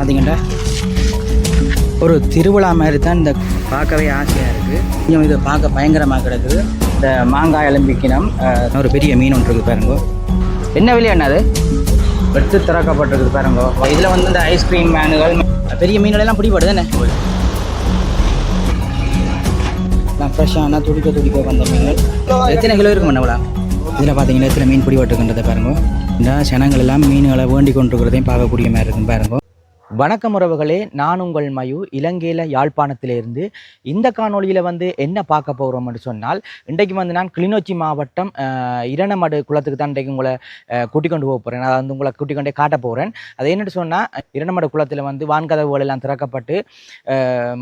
பார்த்தீங்கன்னா ஒரு திருவிழா மாதிரி தான் இந்த பார்க்கவே ஆசையாக இருக்குது. கொஞ்சம் இது பார்க்க பயங்கரமாக கிடக்குது. இந்த மாங்காய் எலும்பிக்கினம் ஒரு பெரிய மீன் ஒன்று இருக்குது பாருங்க. என்ன விலையா அது வெட்டு திறக்கப்பட்டிருக்குது பாருங்க. இதில் வந்து இந்த ஐஸ்கிரீம் மேனுகள் பெரிய மீன்களெல்லாம் பிடிபடுது தானே. நான் ஃப்ரெஷ்ஷான துடிக்க வந்த மீன்கள் எத்தனை கிலோ இருக்கும் அண்ணா? இதில் பார்த்தீங்கன்னா எத்தனை மீன் பிடிபட்டுருக்கின்றதை பாருங்க. இந்த ஜனங்கள் எல்லாம் மீன்களை வேண்டி கொண்டிருக்கிறதையும் பார்க்கக்கூடிய மாதிரி இருக்கும் பாருங்க. வணக்கம் உறவுகளே, நான் உங்கள் மயு, இலங்கையில் யாழ்ப்பாணத்திலிருந்து. இந்த காணொலியில் வந்து என்ன பார்க்க போகிறோம்னு சொன்னால், இன்றைக்கு வந்து நான் கிளிநொச்சி மாவட்டம் இரணமடு குளத்துக்கு தான் இன்றைக்கு உங்களை கூட்டிக் கொண்டு போக போகிறேன். அதை வந்து உங்களை கூட்டிக் கொண்டே காட்ட போகிறேன். அது என்னென்னு சொன்னால், இரணமடு குளத்தில் வந்து வான்கதவுகள் எல்லாம் திறக்கப்பட்டு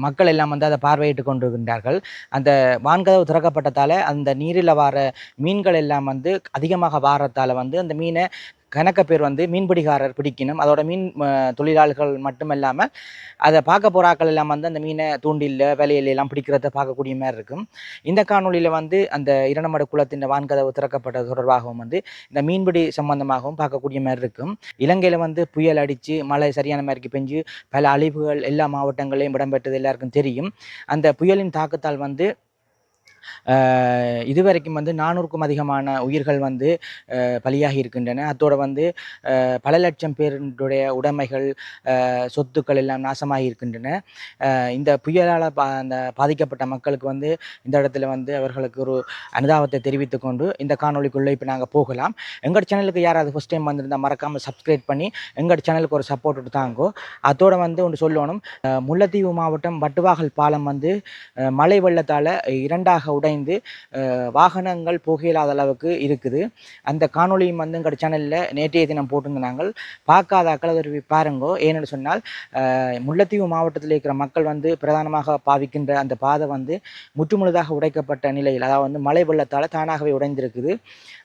மக்கள் எல்லாம் வந்து அதை பார்வையிட்டு கொண்டிருக்கின்றார்கள். அந்த வான்கதவு திறக்கப்பட்டதால் அந்த நீரில் வர மீன்கள் எல்லாம் வந்து அதிகமாக வாரத்தால் வந்து அந்த மீனை கணக்க பேர் வந்து மீன்பிடிக்காரர் பிடிக்கணும். அதோட மீன் தொழிலாளர்கள் மட்டும் இல்லாமல் அதை பார்க்க போகிறாக்கள் எல்லாம் வந்து அந்த மீனை தூண்டில் வேலையிலெல்லாம் பிடிக்கிறத பார்க்கக்கூடிய மாதிரி இருக்கும். இந்த காணொலியில் வந்து அந்த இரணமடு குளத்தின் வான்கதவு திறக்கப்பட்டது தொடர்பாகவும் வந்து இந்த மீன்பிடி சம்பந்தமாகவும் பார்க்கக்கூடிய மாதிரி இருக்கும். இலங்கையில் வந்து புயல் அடித்து மழை சரியான மாதிரிக்கு பெஞ்சு பல அழிவுகள் எல்லா மாவட்டங்களையும் இடம்பெற்றது எல்லாருக்கும் தெரியும். அந்த புயலின் தாக்கத்தால் வந்து இதுவரைக்கும் வந்து 400க்கும் அதிகமான உயிர்கள் வந்து பலியாகி இருக்கின்றன. அதோடு வந்து பல லட்சம் பேருடைய உடைமைகள் சொத்துக்கள் எல்லாம் நாசமாகி இருக்கின்றன. இந்த புயலால் அந்த பாதிக்கப்பட்ட மக்களுக்கு வந்து இந்த இடத்துல வந்து அவர்களுக்கு ஒரு அனுதாபத்தை தெரிவித்து கொண்டு இந்த காணொலிக்குள்ளே இப்போ நாங்கள் போகலாம். எங்கள் சேனலுக்கு யாராவது ஃபஸ்ட் டைம் வந்திருந்தால் மறக்காமல் சப்ஸ்கிரைப் பண்ணி எங்கள் சேனலுக்கு ஒரு சப்போர்ட் தாங்கோ. அதோடு வந்து ஒன்று சொல்லணும், முல்லைத்தீவு மாவட்டம் வட்டுவாகல் பாலம் வந்து மழை வெள்ளத்தால் இரண்டாக உடைந்து வாகனங்கள் போகையில்லாத அளவுக்கு இருக்குது. அந்த காணொலியும் வந்து எங்கள் சேனலில் நேற்றைய தினம் போட்டிருந்தாங்க. பார்க்காதாக்கள் அதை பாருங்கோ. ஏன்னு சொன்னால் முல்லைத்தீவு மாவட்டத்தில் இருக்கிற மக்கள் வந்து பிரதானமாக பாவிக்கின்ற அந்த பாதை வந்து முற்றுமுழுதாக உடைக்கப்பட்ட நிலையில், அதாவது வந்து மழை வெள்ளத்தால் தானாகவே உடைந்திருக்குது.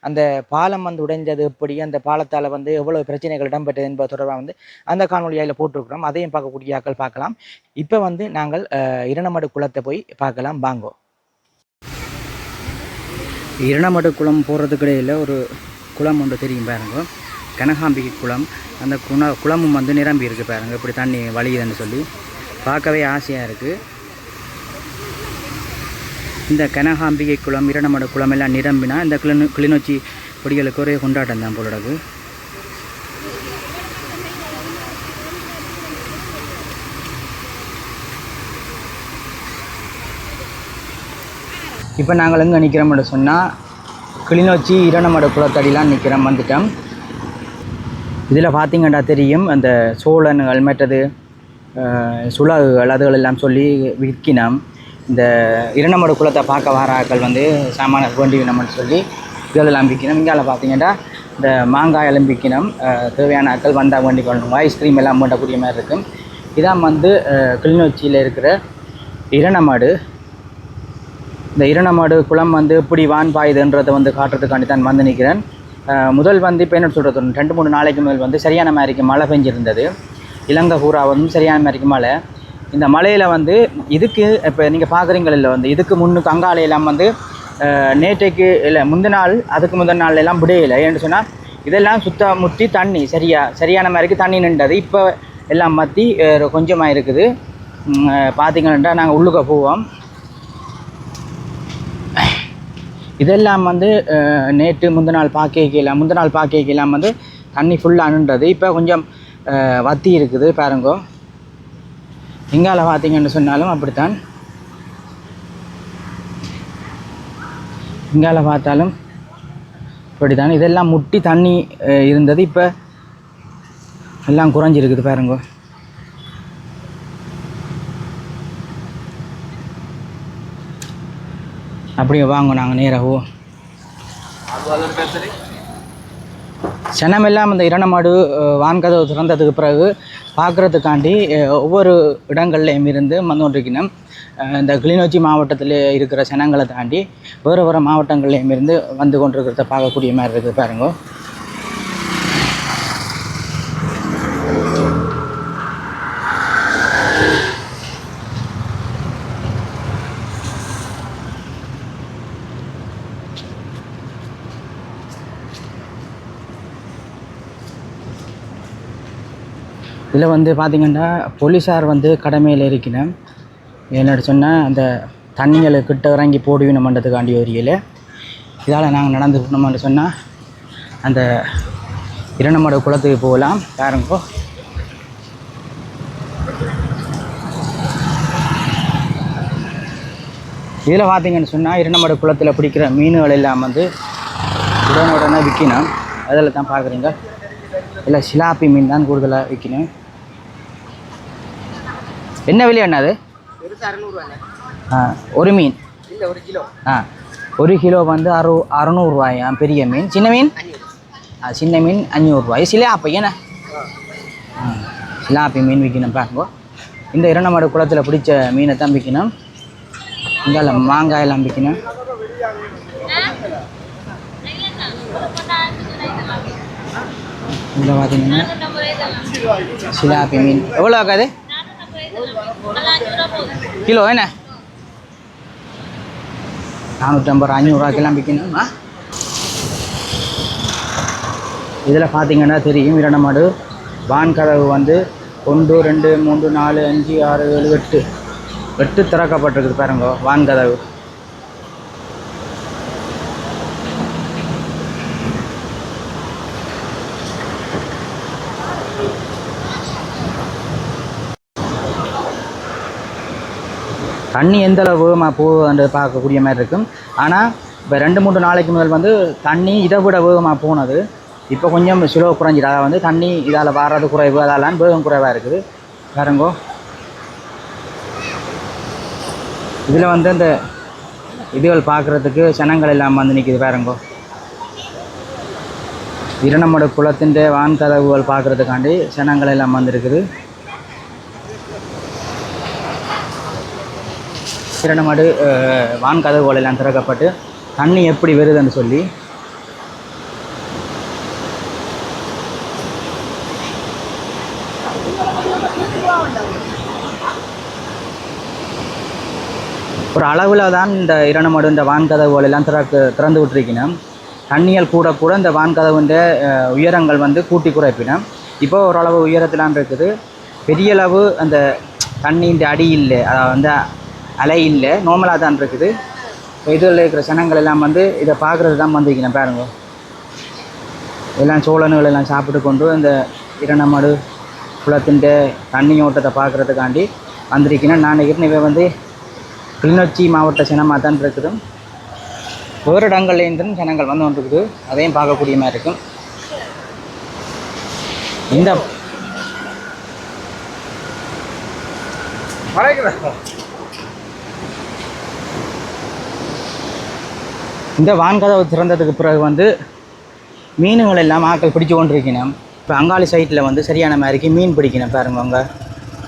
அந்த பாலம் வந்து உடைந்தது எப்படி, அந்த பாலத்தால் வந்து எவ்வளவு பிரச்சனைகள் இடம்பெற்றது என்பது தொடர்பாக வந்து அந்த காணொலியில் போட்டிருக்கிறோம். அதையும் பார்க்கக்கூடிய ஆக்கள் பார்க்கலாம். இப்போ வந்து நாங்கள் இரணமடு குளத்தை போய் பார்க்கலாம் வாங்கோ. இரணமடு குளம் போகிறதுக்கு இடையில் ஒரு குளம் ஒன்று தெரியும் பாருங்க, கனகாம்பிகை குளம். அந்த குளமும் வந்து நிரம்பி இருக்குது பாருங்க, இப்படி தண்ணி வலியுதுன்னு சொல்லி பார்க்கவே ஆசையாக இருக்குது. இந்த கனகாம்பிகை குளம் இரணமடு குளம் எல்லாம் நிரம்பினா இந்த கிளிநொச்சி பொடிகளுக்கு ஒரே கொண்டாட்டம் தான் போலடகு. இப்போ நாங்கள் எங்கே நிற்கிறோம்னு சொன்னால் கிளிநொச்சி இரணமடு குளத்தடிலாம் நிற்கிறோம், வந்துட்டோம். இதில் பார்த்திங்கன்னா தெரியும் அந்த சோழன்கள் மற்றது சுலகுகள் அதுகள் எல்லாம் சொல்லி விற்கினோம். இந்த இரணமடு குளத்தை பார்க்க வர ஆக்கள் வந்து சாமான வேண்டிவினம்னு சொல்லி இதெல்லாம் விற்கினோம். இங்கால பார்த்திங்கன்னா இந்த மாங்காய் எல்லாம் விற்கினோம். தேவையான ஆக்கள் வந்தால் வேண்டி கொள்ளணும். ஐஸ்கிரீம் எல்லாம் வேண்டக்கூடிய மாதிரி இருக்கும். இதான் வந்து கிளிநொச்சியில் இருக்கிற இரணமடு. இந்த இரணமடு குளம் வந்து எப்படி வான் பாயுதுன்றதை வந்து காட்டுறதுக்காண்டி தான் வந்து நிற்கிறேன். முதல் வந்து இப்போ என்ன சொல்கிறது, 2-3 நாளைக்கு முதல் வந்து சரியான மாதிரிக்கு மழை பெஞ்சிருந்தது. இலங்கை பூரா வந்து சரியான மாதிரிக்கு மழை. இந்த மழையில் வந்து இதுக்கு இப்போ நீங்கள் பார்க்குறீங்கள வந்து இதுக்கு முன்னுக்கு அங்காலையெல்லாம் வந்து நேற்றைக்கு இல்லை முந்தின நாள் அதுக்கு முதல் நாள் எல்லாம் விடையில்லை. ஏன்னு சொன்னால் இதெல்லாம் முற்றி தண்ணி சரியான மாதிரிக்கு தண்ணி நின்றது. இப்போ எல்லாம் மற்றி கொஞ்சமாக இருக்குது. பார்த்திங்கன்னா நாங்கள் உள்ளுக்க போவோம். இதெல்லாம் வந்து நேற்று முந்தின நாள் பார்க்கலாம் வந்து தண்ணி ஃபுல்லாக நின்றது. இப்போ கொஞ்சம் வத்தி இருக்குது பாருங்கோ. இங்கால பார்த்தீங்கன்னு சொன்னாலும் அப்படித்தான், இங்கால பார்த்தாலும் இப்படித்தான். இதெல்லாம் முட்டி தண்ணி இருந்தது, இப்போ எல்லாம் குறைஞ்சிருக்குது பாருங்கோ. அப்படியே வாங்க நாங்கள் நேராகவோ சனமெல்லாம் இந்த இரணமடு வான்கதவு திறந்ததுக்கு பிறகு பார்க்குறதுக்காண்டி ஒவ்வொரு இடங்கள்லையும் இருந்து வந்து கொண்டிருக்கணும். இந்த கிளிநொச்சி மாவட்டத்தில் இருக்கிற சனங்களை தாண்டி வேறு மாவட்டங்கள்லையும் இருந்து வந்து கொண்டிருக்கிறத பார்க்கக்கூடிய மாதிரி இருக்குது பாருங்க. இதில் வந்து பார்த்திங்கன்னா போலீஸார் வந்து கடமையில் இருக்கணும். என்னோட சொன்னால் அந்த தண்ணிகளை கிட்ட இறங்கி போடுவினம் பண்ணுறதுக்காண்டி வரியில் இதால் நாங்கள் நடந்து போனோம்னு சொன்னால் அந்த இரண்டமடு குளத்துக்கு போகலாம். பாருங்கோ, இதில் பார்த்தீங்கன்னு சொன்னால் இரண்டமடு குளத்தில் பிடிக்கிற மீன்கள் எல்லாம் வந்து உடனே விற்கணும். அதில் தான் பார்க்குறீங்க, இல்லை சிலாப்பி மீன் தான் கூடுதலாக விற்கணும். என்ன விலை என்னது? ஒரு மீன் இல்லை, 1 கிலோ. 1 கிலோ வந்து 600 ரூபாயா பெரிய மீன். சின்ன மீன் சின்ன மீன் 500 ரூபாய். சிலாப்பி என்ன சிலாப்பி மீன் விற்கணும். பாருங்க, இந்த இரண்டமடு குளத்தில் பிடிச்ச மீனை தான் விற்கணும். இங்கே மாங்காயெல்லாம் விற்கணும். இங்கே பார்த்தீங்கன்னா சிலாப்பி மீன் எவ்வளோ ஆகாது கிலோ? என்ன 450 500 ரூபாய்க்கெல்லாம் விற்கணுமா? இதில் பார்த்தீங்கன்னா தெரியும், இரண்டமடு வான்கதவு வந்து 1 2 3 4 5 6 7 8 திறக்கப்பட்டிருக்குது. பாருங்க வான்கதவு. தண்ணி எந்த அளவு வேகமாக போகுதுன்றது பார்க்கக்கூடிய மாதிரி இருக்கும். ஆனால் இப்போ 2-3 நாளைக்கு முதல் வந்து தண்ணி இதை விட வேகமாக போனது. இப்போ கொஞ்சம் ஸ்லோ குறைஞ்சிட்டு, அதாவது வந்து தண்ணி இதால் வர்றது குறைவு, அதெல்லாம் வேகம் குறைவாக இருக்குது. பாருங்கோ, இதில் வந்து இந்த இதுகள் பார்க்குறதுக்கு ஜனங்கள் எல்லாம் வந்து நிற்கிது. பாருங்கோ, இரண்டமடு குளத்தின் வான்கதவுகள் பார்க்குறதுக்காண்டி ஜனங்கள் எல்லாம் வந்துருக்குது. இரண்டமடு வான்கதவுகள் எல்லாம் திறக்கப்பட்டு தண்ணி எப்படி வருதுன்னு சொல்லி ஒரு அளவில் தான் இந்த இரண்டமடு இந்த வான்கதவுகள் எல்லாம் திறந்து விட்டுருக்கணும். தண்ணிகள் கூட கூட இந்த வான்கதவுன்ற உயரங்கள் வந்து கூட்டி குறைப்பினோம். இப்போ ஓரளவு உயரத்திலான் இருக்குது. பெரிய அளவு அந்த தண்ணியின் அடி இல்லை, அதாவது வந்து அலை இல்லை, நார்மலாக தான் இருக்குது. இதில் இருக்கிற ஜனங்கள் எல்லாம் வந்து இதை பார்க்குறது தான் வந்திருக்கணும். பாருங்க, எல்லாம் சோழனுகள் எல்லாம் சாப்பிட்டு கொண்டு இந்த இரண்டமடு குளத்தின் தண்ணி ஓட்டத்தை பார்க்குறதுக்காண்டி வந்திருக்கணும். நான் ஏற்கனவே வந்து கிளிநொச்சி மாவட்ட ஜனமாக தான் இருக்குது. வேறு இடங்கள்லேருந்தும் ஜனங்கள் வந்து கொண்டிருக்குது. அதையும் பார்க்கக்கூடிய மாதிரி இருக்கும். இந்த வான்கதவு திறந்ததுக்கு பிறகு வந்து மீன்கள் எல்லாம் ஆக்கள் பிடிச்சு கொண்டிருக்கணும். இப்போ அங்காளி சைட்டில் வந்து சரியான மாதிரிக்கு மீன் பிடிக்கணும். பாருங்க, அங்கே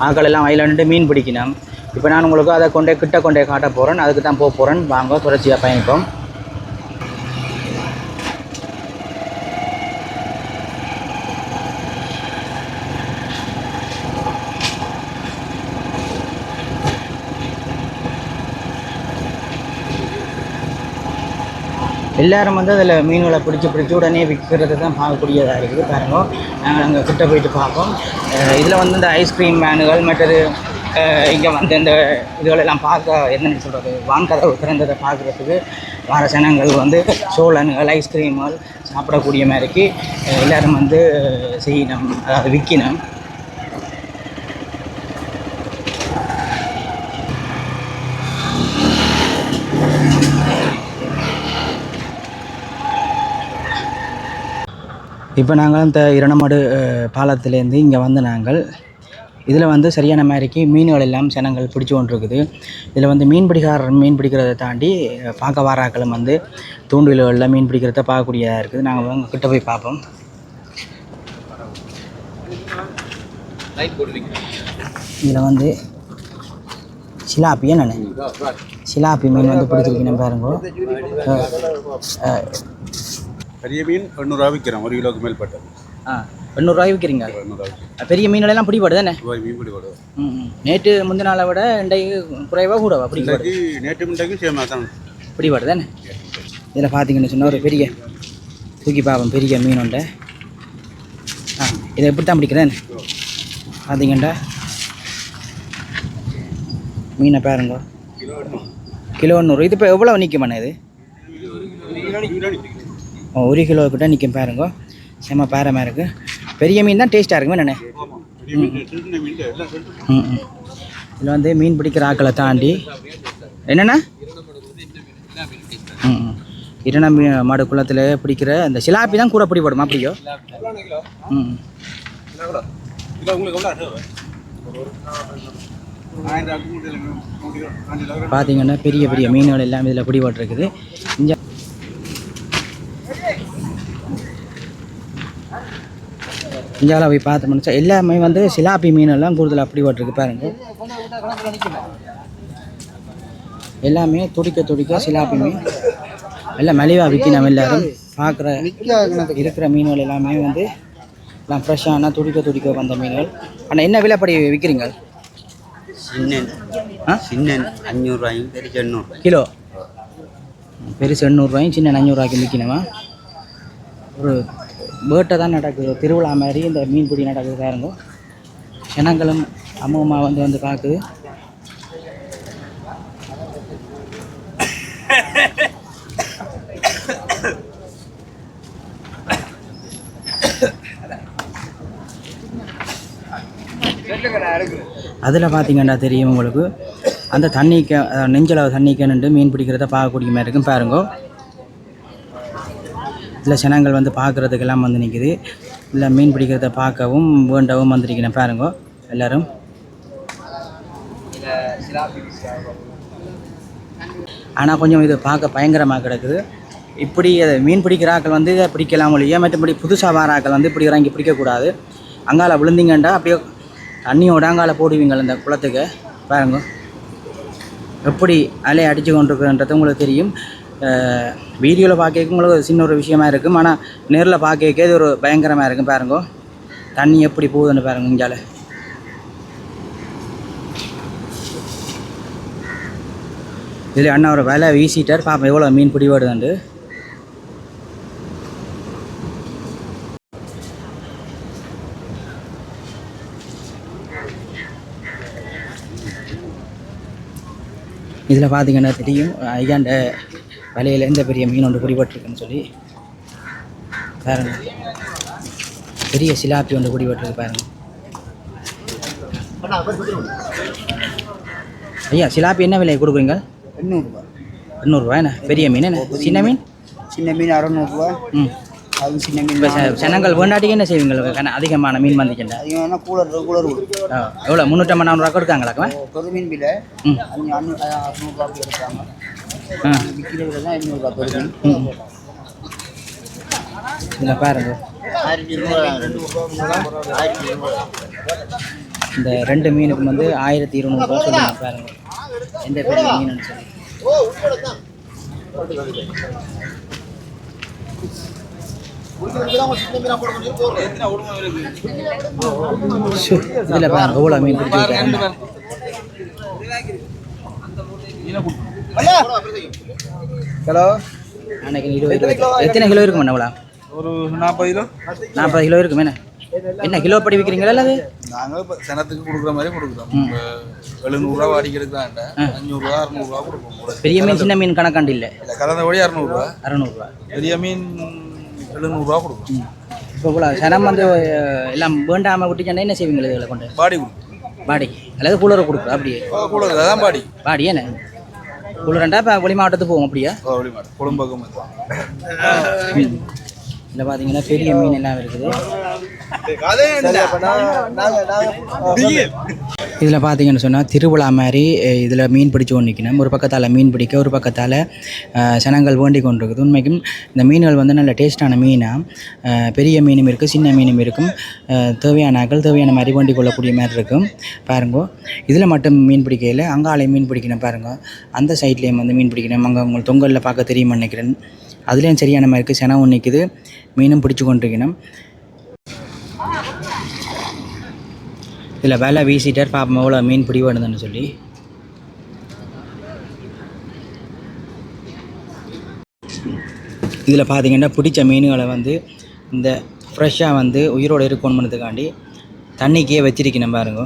ஆக்கள் எல்லாம் வயலாண்டு மீன் பிடிக்கணும். இப்போ நான் உங்களுக்கு அதை கிட்ட கொண்டே காட்ட போகிறேன். அதுக்கு தான் போக போகிறேன். வாங்க, தொடர்ச்சியாக பயணிப்போம். எல்லோரும் வந்து அதில் மீன்களை பிடிச்சி உடனே விற்கிறது தான் பார்க்கக்கூடியதாக இருக்குது. பாருங்க, நாங்கள் அங்கே கிட்ட போயிட்டு பார்ப்போம். இதில் வந்து இந்த ஐஸ்கிரீம் வேனுகள் மற்றது இங்கே வந்து இந்த இதுகளெல்லாம் பார்க்க என்னென்னு சொல்கிறது, வான்கதவு திறந்ததை பார்க்குறதுக்கு வர ஜனங்கள் வந்து சோழன்கள் ஐஸ்கிரீம்கள் சாப்பிடக்கூடிய மாதிரிக்கு எல்லோரும் வந்து செய்யணும், அதாவது விற்கணும். இப்போ நாங்கள் இந்த இரண்டமடு பாலத்திலேருந்து இங்கே வந்து நாங்கள் இதில் வந்து சரியான மாதிரிக்கு மீன்கள் எல்லாம் ஜனங்கள் பிடிச்சி கொண்டிருக்குது. இதில் வந்து மீன் பிடிக்கிறத தாண்டி பார்க்க வாராக்களும் வந்து தூண்டில்களில் மீன் பிடிக்கிறத பார்க்கக்கூடியதாக இருக்குது. நாங்கள் அங்கே கிட்ட போய் பார்ப்போம். இதில் வந்து சிலாப்பி என்னென்ன சிலாப்பி மீன் வந்து பிடிச்சிருக்கணும். பாருங்க, பெரிய மீன் 800 ரூபா விற்கிறோம். 1 கிலோக்கு மேல்பட்டது 800 ரூபாய் விற்கிறீங்க. பெரிய மீனெல்லாம் பிடிபடுது தானே? மீன் பிடிபடுது. நேற்று முந்தின நாளை விட இன்றைக்கு குறைவாக கூடவா பிடிபடுது? நேற்று முன்னைக்கும் சேமாக தான் பிடிபடுது தானே? இதில் பார்த்தீங்கன்னு சொன்னால் ஒரு பெரிய தூக்கி பாவம் பெரிய மீன் உண்டு. இதை எப்படி தான் பிடிக்கிறேன். பார்த்தீங்கண்டா மீனை பாருங்க, கிலோ 100. இது இப்போ எவ்வளோ நிற்குமாண்ணே இது? 1 கிலோ கிட்ட நிற்கும் பாருங்க. செம்ம பேரமாக இருக்குது. பெரிய மீன் தான் டேஸ்ட்டாக இருக்குமே நானே. இதில் வந்து மீன் பிடிக்கிற ஆக்களை தாண்டி என்னென்னா இரண்டா மாடு குளத்தில் பிடிக்கிற இந்த சிலாப்பி தான் கூட பிடிபடுமா அப்படியோ? பார்த்தீங்கன்னா பெரிய பெரிய மீன்கள் எல்லாம் இதில் பிடிபட்டுருக்குது. இங்கே இந்தியாவில் போய் பார்த்தோம்னா எல்லாமே வந்து சிலாப்பி மீனெல்லாம் கூடுதலாக பிடிபட்டுருக்கு பாருங்க. எல்லாமே துடிக்க சிலாப்பி மீன் எல்லாம் மலிவாக விற்கணும். எல்லோரும் பார்க்குற இருக்கிற மீன்கள் எல்லாமே வந்து எல்லாம் ஃப்ரெஷ்ஷான துடிக்க வந்த மீன்கள். ஆனால் என்ன விலைப்படி விற்கிறீங்க? சின்னன் 500 ரூபாயும் பெருசு 800 கிலோ. பெருசு 800 ரூபாயும் சின்ன 500 ரூபாய்க்கு விற்கணுமா? ஒரு பேட்டை தான் நடக்குது, திருவிழா மாதிரி இந்த மீன் பிடி நடக்குது பாருங்க. ஜனங்களும் அம்மா வந்து பார்க்குது. அதில் பார்த்தீங்கன்னா தெரியும் உங்களுக்கு, அந்த தண்ணிக்கு நெஞ்சளவு தண்ணிக்கு நின்று மீன் பிடிக்கிறத பார்க்கக்கூடிய மாதிரி இருக்கும் பாருங்க. இதில் ஜனங்கள் வந்து பார்க்குறதுக்கெல்லாம் வந்து நிற்குது. இல்லை மீன் பிடிக்கிறத பார்க்கவும் வேண்டவும் வந்துருக்கணும் பாருங்க எல்லோரும். ஆனால் கொஞ்சம் இது பார்க்க பயங்கரமாக கிடக்குது. இப்படி மீன் பிடிக்கிற ஆக்கள் வந்து இதை பிடிக்கலாம் இல்லையா, மற்றபடி புதுசாக வர ஆக்கள் வந்து இப்படி இறங்கி பிடிக்கக்கூடாது. அங்கால விழுந்தீங்கண்டா அப்படியே தண்ணியோட அங்கால போடுவீங்க இந்த குளத்துக்கு பாருங்க. எப்படி அலையை அடித்து கொண்டிருக்குன்றது உங்களுக்கு தெரியும். வீடியோவில் பார்க்க உங்களுக்கு சின்ன ஒரு விஷயமா இருக்கும், ஆனால் நேரில் பார்க்க இது ஒரு பயங்கரமாக இருக்கும் பாருங்க. தண்ணி எப்படி போகுதுன்னு பாருங்க. இங்கால இதில் அண்ணா ஒரு வேலை வீசிட்டார். பார்ப்போம் எவ்வளோ மீன் பிடி வருதுண்டு. இதில் பார்த்தீங்கன்னா தெரியும் ஐயாண்ட வலையில் எந்த பெரிய மீன் ஒன்று பிடிபட்டுருக்குன்னு சொல்லி பாருங்க. பெரிய சிலாப்பி ஒன்று பிடிபட்டுருக்கு பாருங்க. ஐயா சிலாப்பி என்ன விலை கொடுக்குறீங்க? 800 800 என்ன? பெரிய மீன் என்ன? சின்ன மீன்? சின்ன மீன் 600 அது சின்ன மீன். இப்போ ஜனங்கள் வேண்டாட்டிக்கு என்ன செய்வீங்க? அதிகமான மீன் வந்துச்சுண்டா அதிகமான கூலர் எவ்வளோ 350-400 கொடுக்காங்களா? ஒரு மீன் பில்லை 600 எடுக்கிறாங்க. விற்கிறது தான் 800 பெரு மீன். இதில் பாருங்க இந்த 2 மீனுக்கு வந்து 1200 சொல்லுங்க பாருங்க. எந்த பெரிய மீன் சொல்லி இதில் பாருங்க எவ்வளோ மீன் பிடிச்சிருக்காங்க. ஹலோ அன்னைக்கு 20 எத்தனை கிலோ இருக்கும் அண்ணா? ஒரு 40 கிலோ 40 கிலோ இருக்கும். என்ன கிலோ படி விற்கிறீங்களா? அல்லது நாங்கள் இப்போ சனத்துக்கு கொடுக்குற மாதிரி கொடுக்குறோம். 700 ரூபா வாடிக்கை எடுக்கலான்ட்ட 500 ரூபா 600 ரூபா கொடுப்போம். பெரிய மீன் சின்ன மீன் கணக்காண்டு இல்லை, கலந்தபடி 600 ரூபா 600 ரூபா. பெரிய மீன் 700 ரூபா கொடுக்கும். இப்போ கூட சனம் வந்து எல்லாம் வேண்டாமல் விட்டுச்சா என்ன செய்வீங்களா? இதில் கொண்டு பாடி கொடுக்கும். பாடி அல்லது கூலரை கொடுக்குறோம் அப்படியே? கூலர் தான் பாடி பாடி என்ன கூலரண்டா இப்போ வெளி மாவட்டத்துக்கு போவோம் அப்படியா? வெளி மாவட்டம் கொழும்பகம். இதில் பார்த்தீங்கன்னா பெரிய மீன் எல்லாம் இருக்குது. இதில் பார்த்தீங்கன்னு சொன்னால் திருவிழா மாதிரி இதில் மீன் பிடிச்சி கொண்டு நிற்கணும். ஒரு பக்கத்தால் மீன் பிடிக்க, ஒரு பக்கத்தால் ஜனங்கள் வேண்டி கொண்டு இருக்குது. உண்மைக்கும் இந்த மீன்கள் வந்து நல்ல டேஸ்ட்டான மீனாக, பெரிய மீனும் இருக்குது, சின்ன மீனும் இருக்கும். தேவையான ஆக்கள் தேவையான மாதிரி வேண்டி கொள்ளக்கூடிய மாதிரி இருக்கும் பாருங்கோ. இதில் மட்டும் மீன் பிடிக்கையில் அங்காலையும் மீன் பிடிக்கணும் பாருங்க. அந்த சைட்லேயும் வந்து மீன் பிடிக்கணும். அங்கே உங்களுக்கு தொங்கலில் பார்க்க தெரியுமா நினைக்கிறேன். அதுலேயும் சரியான மாதிரி இருக்குது. செனவும் நிற்குது, மீனும் பிடிச்சி கொண்டிருக்கணும். இதில் வேலை வீசிட்டார். பார்ப்போம் எவ்வளோ மீன் பிடி வேணுதுன்னு சொல்லி. இதில் பார்த்தீங்கன்னா பிடிச்ச மீன்களை வந்து இந்த ஃப்ரெஷ்ஷாக வந்து உயிரோடு இருக்கணுன்றதுக்காண்டி தண்ணிக்கே வச்சிருக்கணும் பாருங்க.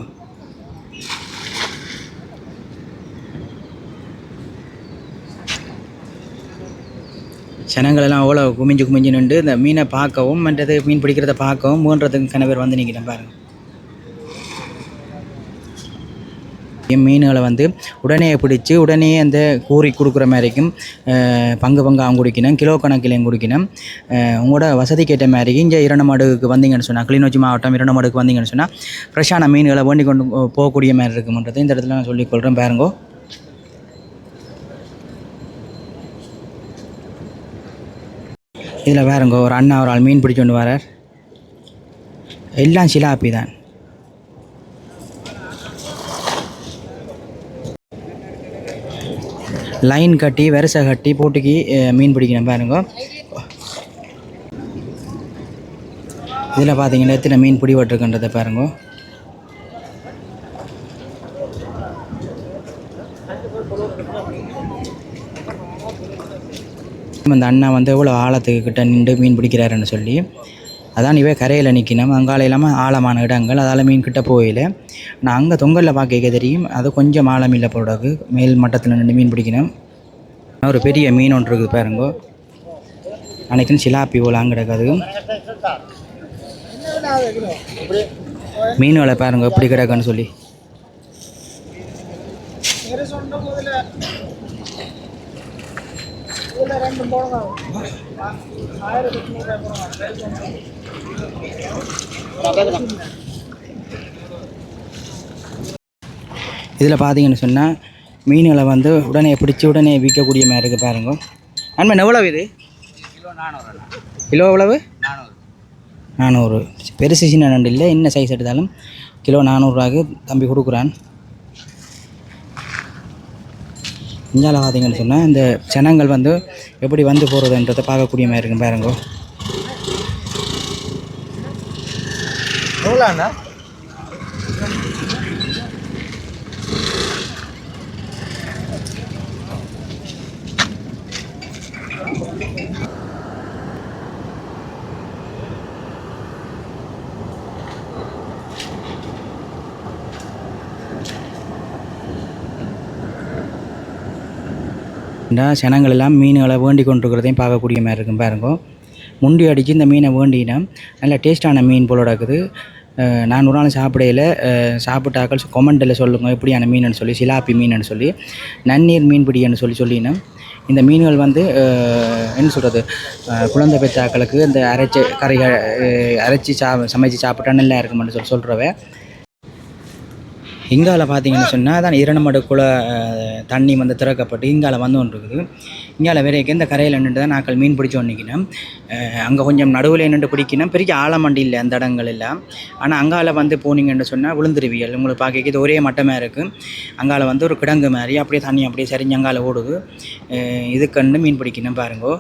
ஜனங்கள் எல்லாம் அவ்வளோ குமிஞ்சு நின்று இந்த மீனை பார்க்கவும் மற்றது மீன் பிடிக்கிறத பார்க்கவும் மூன்றதுக்கு கன பேர் வந்து நிற்கிறேன் பாருங்க. மீன்களை வந்து உடனே பிடிச்சி உடனே அந்த கூறி கொடுக்குற மாதிரிக்கும் பங்காகவும் குடிக்கணும், கிலோ கணக்கிலையும் குடிக்கணும். உங்களோட வசதிக்கு ஏற்ற மாதிரி இங்கே இரண்டமடுக்கு வந்தீங்கன்னு சொன்னால், கிளிநொச்சி மாவட்டம் இரண்டமடுக்கு வந்தீங்கன்னு சொன்னால் ஃப்ரெஷ்ஷான மீன்களை வேண்டி கொண்டு போகக்கூடிய மாதிரி இருக்குமன்றது இந்த இடத்துல நான் சொல்லிக்கொள்கிறேன் பாருங்கோ. இதில் பாருங்க ஒரு அண்ணா ஒரு ஆள் மீன் பிடிச்சி கொண்டு வரார். எல்லாம் சிலாப்பி தான். லைன் கட்டி வரிசை கட்டி போட்டுக்கு மீன் பிடிக்கணும் பாருங்க. இதில் பார்த்தீங்கன்னா எத்தனை மீன் பிடிபட்டுருக்குன்றதை பாருங்க. அந்த அண்ணா வந்து எவ்வளோ ஆழத்துக்கு கிட்ட நின்று மீன் பிடிக்கிறாருன்னு சொல்லி அதான் இவே கரையில் நிற்கணும். அங்கால இல்லாமல் ஆழமான இடங்கள், அதால் மீன் கிட்ட போயில. நான் அங்கே தொங்கலில் பார்க்க தெரியும், அது கொஞ்சம் ஆழம் இல்லை போடாது, மேல் மட்டத்தில் நின்று மீன் பிடிக்கணும். ஒரு பெரிய மீன் ஒன்று இருக்குது பாருங்க. அன்றைக்குன்னு சிலாப்பி போலாம் கிடக்காது. மீன்களை பாருங்க எப்படி கிடக்குன்னு சொல்லி. இதில் பார்த்தீங்கன்னு சொன்னால் மீன்களை வந்து உடனே பிடிச்சி உடனே விற்கக்கூடிய மாதிரி இருக்குது பாருங்க. அண்ணன் எவ்வளவு இது? கிலோ எவ்வளவு? 400. பெருசு சின்ன நண்டு இல்லை, என்ன சைஸ் எடுத்தாலும் கிலோ 400 தம்பி கொடுக்குறான். இந்தியாவில் பார்த்தீங்கன்னு சொன்னால் இந்த ஜனங்கள் வந்து எப்படி வந்து போகிறதுன்றதை பார்க்கக்கூடிய மாதிரி இருக்கும் பாருங்க. எவ்வளோண்ணா? ஜனங்கள் எல்லாம் மீன்களை வேண்டி கொண்டிருக்கிறதையும் பார்க்கக்கூடிய மாதிரி இருக்கும் பாருங்க. முண்டி அடித்து இந்த மீனை வேண்டினா நல்ல டேஸ்ட்டான மீன் போல இருக்குது. நான் ஒரு நாள் சாப்பிடையில் சாப்பிட்டாக்கள் கொமெண்டில் சொல்லுங்கள் எப்படியான மீனுன்னு சொல்லி, சிலாப்பி மீனுன்னு சொல்லி, நன்னீர் மீன் பிடின்னு சொல்லினேன். இந்த மீன்கள் வந்து என்ன சொல்கிறது, குழந்தை பெற்றாக்களுக்கு இந்த அரைச்சி சமைச்சு சாப்பிட்டா நல்லா இருக்குமென்னு சொல்கிறவ. இங்கால பார்த்தீங்கன்னு சொன்னால் அதான் இரண்டமடுக்குள்ள தண்ணி வந்து திறக்கப்பட்டு இங்கால வந்து ஒன்று இருக்குது. இங்கால வரைக்கும் இந்த கரையில் நின்று தான் நாக்கள் மீன் பிடிச்சி ஒன்றிக்கணும். அங்கே கொஞ்சம் நடுவில் நின்று பிடிக்கணும், பெரிய ஆழமண்டி இல்லை அந்த இடங்கள் எல்லாம். ஆனால் அங்கால வந்து போனீங்கன்னு சொன்னால் விழுந்துருவியல். உங்களுக்கு பார்க்க இது ஒரே மட்டமாக இருக்குது. அங்கால வந்து ஒரு கிடங்கு மாதிரி அப்படியே தண்ணி அப்படியே சரிஞ்சு அங்கால ஓடுது. இதுக்கண்டு மீன் பிடிக்கணும் பாருங்கோ.